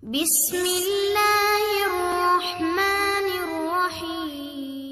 بسم اللہ الرحمن الرحیم۔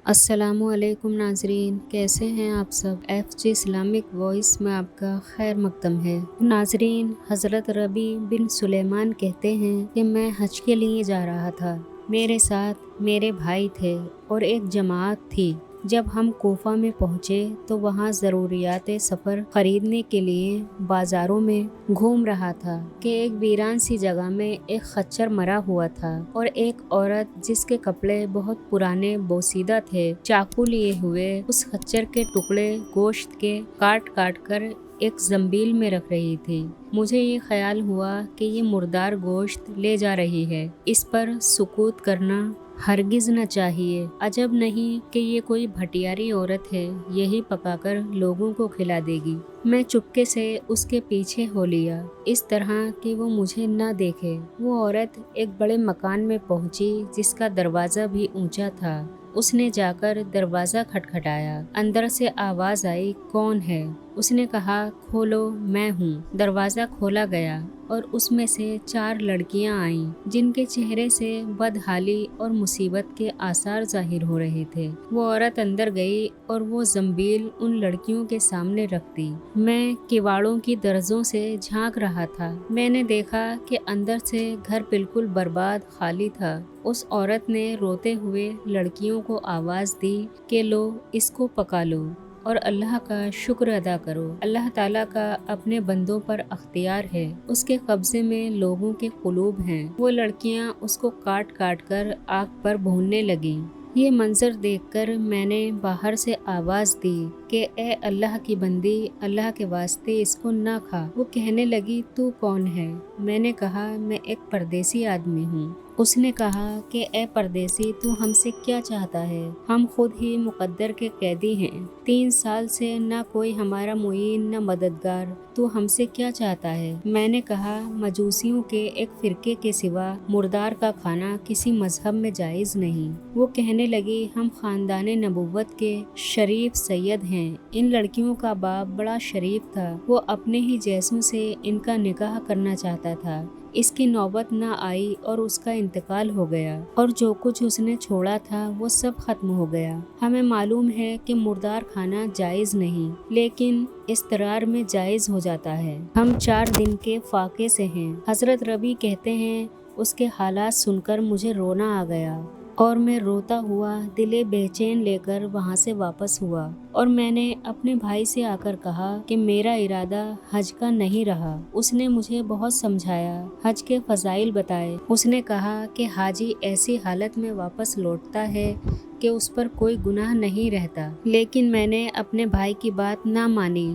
السلام علیکم ناظرین، کیسے ہیں آپ سب؟ ایف جی اسلامک وائس میں آپ کا خیر مقدم ہے۔ ناظرین، حضرت ربیع بن سلیمان کہتے ہیں کہ میں حج کے لیے جا رہا تھا۔ میرے ساتھ میرے بھائی تھے اور ایک جماعت تھی۔ جب ہم کوفہ میں پہنچے تو وہاں ضروریات سفر خریدنے کے لیے بازاروں میں گھوم رہا تھا کہ ایک ویران سی جگہ میں ایک خچر مرا ہوا تھا اور ایک عورت جس کے کپڑے بہت پرانے بوسیدہ تھے، چاقو لیے ہوئے اس خچر کے ٹکڑے گوشت کے کاٹ کاٹ کر ایک زنبیل میں رکھ رہی تھی۔ مجھے یہ خیال ہوا کہ یہ مردار گوشت لے جا رہی ہے، اس پر سکوت کرنا ہرگز نہ چاہیے۔ عجب نہیں کہ یہ کوئی بھٹیاری عورت ہے، یہی پکا کر لوگوں کو کھلا دے گی۔ میں چپکے سے اس کے پیچھے ہو لیا، اس طرح کہ وہ مجھے نہ دیکھے۔ وہ عورت ایک بڑے مکان میں پہنچی جس کا دروازہ بھی اونچا تھا۔ اس نے جا کر دروازہ کھٹکھٹایا۔ اندر سے آواز آئی، کون ہے؟ اس نے کہا، کھولو، میں ہوں۔ دروازہ کھولا گیا اور اس میں سے 4 لڑکیاں آئیں جن کے چہرے سے بدحالی اور مصیبت کے آثار ظاہر ہو رہے تھے۔ وہ عورت اندر گئی اور وہ زنبیل ان لڑکیوں کے سامنے رکھ دی۔ میں کواڑوں کی درزوں سے جھانک رہا تھا۔ میں نے دیکھا کہ اندر سے گھر بالکل برباد خالی تھا۔ اس عورت نے روتے ہوئے لڑکیوں کو آواز دی کہ لو، اس کو پکا لو اور اللہ کا شکر ادا کرو۔ اللہ تعالیٰ کا اپنے بندوں پر اختیار ہے، اس کے قبضے میں لوگوں کے قلوب ہیں۔ وہ لڑکیاں اس کو کاٹ کاٹ کر آگ پر بھوننے لگیں۔ یہ منظر دیکھ کر میں نے باہر سے آواز دی کہ اے اللہ کی بندی، اللہ کے واسطے اس کو نہ کھا۔ وہ کہنے لگی، تو کون ہے؟ میں نے کہا، میں ایک پردیسی آدمی ہوں۔ اس نے کہا کہ اے پردیسی، تو ہم سے کیا چاہتا ہے؟ ہم خود ہی مقدر کے قیدی ہیں۔ 3 سال سے نہ کوئی ہمارا معین نہ مددگار، تو ہم سے کیا چاہتا ہے؟ میں نے کہا، مجوسیوں کے ایک فرقے کے سوا مردار کا کھانا کسی مذہب میں جائز نہیں۔ وہ کہنے لگی، ہم خاندان نبوت کے شریف سید ہیں۔ ان لڑکیوں کا باپ بڑا شریف تھا، وہ اپنے ہی جیسوں سے ان کا نکاح کرنا چاہتا تھا۔ اس کی نوبت نہ آئی اور اس کا انتقال ہو گیا، اور جو کچھ اس نے چھوڑا تھا وہ سب ختم ہو گیا۔ ہمیں معلوم ہے کہ مردار کھانا جائز نہیں، لیکن اضطرار میں جائز ہو جاتا ہے۔ ہم 4 دن کے فاقے سے ہیں۔ حضرت ربیع کہتے ہیں، اس کے حالات سن کر مجھے رونا آ گیا اور میں روتا ہوا دل بے چین لے کر وہاں سے واپس ہوا، اور میں نے اپنے بھائی سے آ کر کہا کہ میرا ارادہ حج کا نہیں رہا۔ اس نے مجھے بہت سمجھایا، حج کے فضائل بتائے۔ اس نے کہا کہ حاجی ایسی حالت میں واپس لوٹتا ہے کہ اس پر کوئی گناہ نہیں رہتا، لیکن میں نے اپنے بھائی کی بات نہ مانی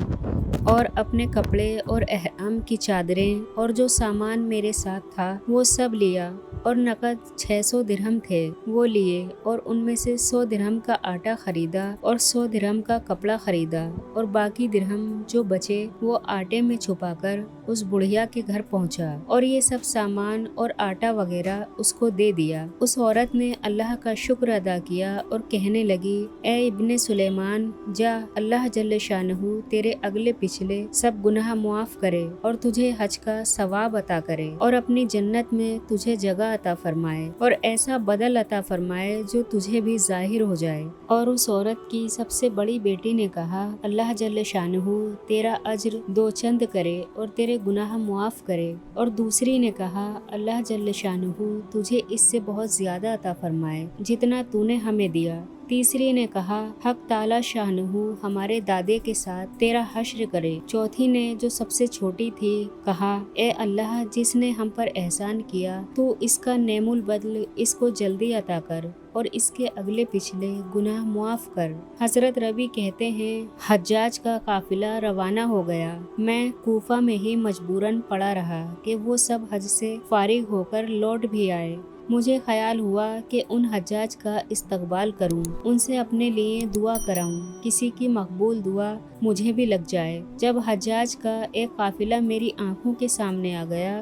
اور اپنے کپڑے اور احرام کی چادریں اور جو سامان میرے ساتھ تھا وہ سب لیا، اور نقد 600 درہم تھے وہ لیے، اور ان میں سے 100 درہم کا آٹا خریدا اور 100 درہم کا کپڑا خریدا، اور باقی درہم جو بچے وہ آٹے میں چھپا کر اس بڑھیا کے گھر پہنچا اور یہ سب سامان اور آٹا وغیرہ اس کو دے دیا۔ اس عورت نے اللہ کا شکر ادا کیا اور کہنے لگی، اے ابن سلیمان، جا، اللہ جل شانہ تیرے اگلے پچھلے سب گناہ معاف کرے اور تجھے حج کا ثواب عطا کرے اور اپنی جنت میں تجھے جگہ عطا فرمائے اور ایسا بدل عطا فرمائے جو تجھے بھی ظاہر ہو جائے۔ اور اس عورت کی سب سے بڑی بیٹی نے کہا، اللہ جل شانہ تیرا اجر 2 چند کرے اور تیرے گناہ معاف کرے۔ اور دوسری نے کہا، اللہ جل شانہ تجھے اس سے بہت زیادہ عطا فرمائے جتنا تو نے ہمیں دیا۔ تیسری نے کہا، حق تعالی شانہ ہمارے دادے کے ساتھ تیرا حشر کرے۔ چوتھی نے، جو سب سے چھوٹی تھی، کہا، اے اللہ، جس نے ہم پر احسان کیا تو اس کا نعم البدل اس کو جلدی عطا کر اور اس کے اگلے پچھلے گناہ معاف کر۔ حضرت ربیع کہتے ہیں، حجاج کا قافلہ روانہ ہو گیا۔ میں کوفہ میں ہی مجبوراً پڑا رہا کہ وہ سب حج سے فارغ ہو کر لوٹ بھی آئے۔ مجھے خیال ہوا کہ ان حجاج کا استقبال کروں، ان سے اپنے لیے دعا کراؤں، کسی کی مقبول دعا مجھے بھی لگ جائے۔ جب حجاج کا ایک قافلہ میری آنکھوں کے سامنے آ گیا